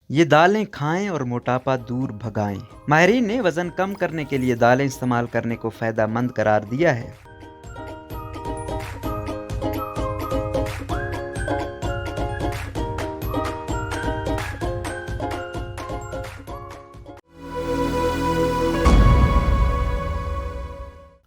ये दालें खाएं और मोटापा दूर भगाएं। माहिरीन ने वजन कम करने के लिए दालें इस्तेमाल करने को फायदेमंद करार दिया है।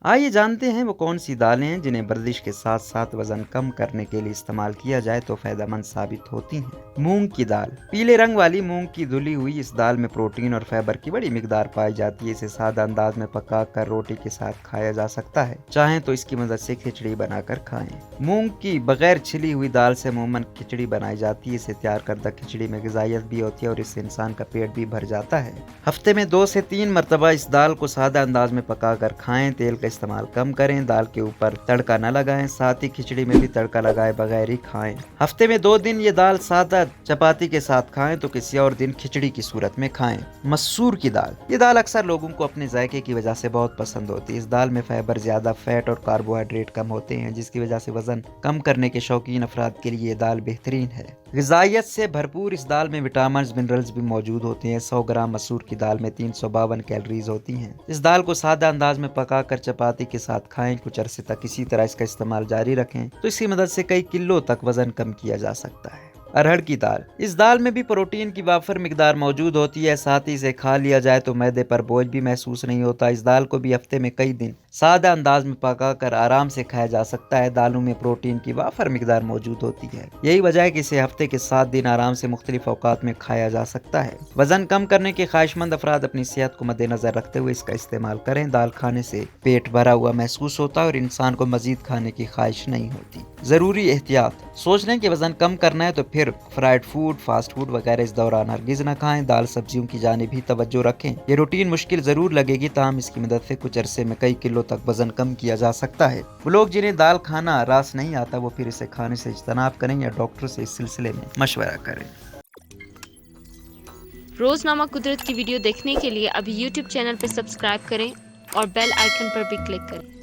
आइए जानते हैं वो कौन सी दालें हैं जिन्हें वर्जिश के साथ साथ वजन कम करने के लिए इस्तेमाल किया जाए तो फायदेमंद साबित होती हैं। मूंग की दाल। पीले रंग वाली मूंग की धुली हुई इस दाल में प्रोटीन और फाइबर की बड़ी मिकदार पाई जाती है। इसे सादा अंदाज में पकाकर रोटी के साथ खाया जा सकता है, चाहें तो इसकी मदद से खिचड़ी बनाकर खाएं। मूंग की बगैर छिली हुई दाल से अमूमन खिचड़ी बनाई जाती है। इसे तैयार करदा खिचड़ी में ग़िज़ाइयत भी होती है और इससे इंसान का पेट भी भर जाता है। हफ्ते में 2 से 3 मरतबा इस दाल को सादा अंदाज में पकाकर खाएं। तेल का इस्तेमाल कम करें। दाल के ऊपर तड़का न लगाएं, साथ ही खिचड़ी में भी तड़का लगाए बगैर ही खाएं। हफ्ते में 2 दिन ये दाल सादा चपाती के साथ खाएं तो किसी और दिन खिचड़ी की सूरत में खाएं। मसूर की दाल। ये दाल अक्सर लोगों को अपने जायके की वजह से बहुत पसंद होती है। इस दाल में फाइबर ज्यादा, फैट और कार्बोहाइड्रेट कम होते हैं, जिसकी वजह से वजन कम करने के शौकीन अफराद के लिए ये दाल बेहतरीन है। ग़िज़ाइयत से भरपूर इस दाल में विटामिन मिनरल्स भी मौजूद होते हैं। 100 ग्राम मसूर की दाल में 352 कैलोरीज होती हैं। इस दाल को सादा अंदाज में पकाकर चपाती के साथ खाएं। कुछ अरसे तक इसी तरह इसका इस्तेमाल जारी रखें तो इसकी मदद से कई किलो तक वजन कम किया जा सकता है। अरहर की दाल। इस दाल में भी प्रोटीन की वाफर मिकदार मौजूद होती है, साथ ही इसे खा लिया जाए तो मैदे पर बोझ भी महसूस नहीं होता। इस दाल को भी हफ्ते में कई दिन सादा अंदाज में पकाकर आराम से खाया जा सकता है। दालों में प्रोटीन की वाफर मिकदार मौजूद होती है, यही वजह है कि इसे हफ्ते के 7 दिन आराम से मुख्तलिफ औकात में खाया जा सकता है। वजन कम करने के ख्वाहिशमंद अफराद अपनी सेहत को मद्देनजर रखते हुए इसका इस्तेमाल करें। दाल खाने से पेट भरा हुआ महसूस होता है और इंसान को मजीद खाने की ख्वाहिश नहीं होती। जरूरी एहतियात। सोच रहे हैं कि वजन कम करना है तो फिर फ्राइड फूड, फास्ट फूड वगैरह इस दौरान हरगिज न खाएं। दाल सब्जियों की जानिब भी तवज्जो रखें। ये रूटीन मुश्किल जरूर लगेगी, ताहम इसकी मदद से कुछ अरसे में कई किलो तक वजन कम किया जा सकता है। वो लोग जिन्हें दाल खाना रास नहीं आता वो फिर इसे खाने से इज्तनाब करें या डॉक्टर से इस सिलसिले में मशवरा करें। रोजनामा कुदरत की वीडियो देखने के लिए अभी YouTube चैनल पर सब्सक्राइब करें और बेल आइकन पर भी क्लिक करें।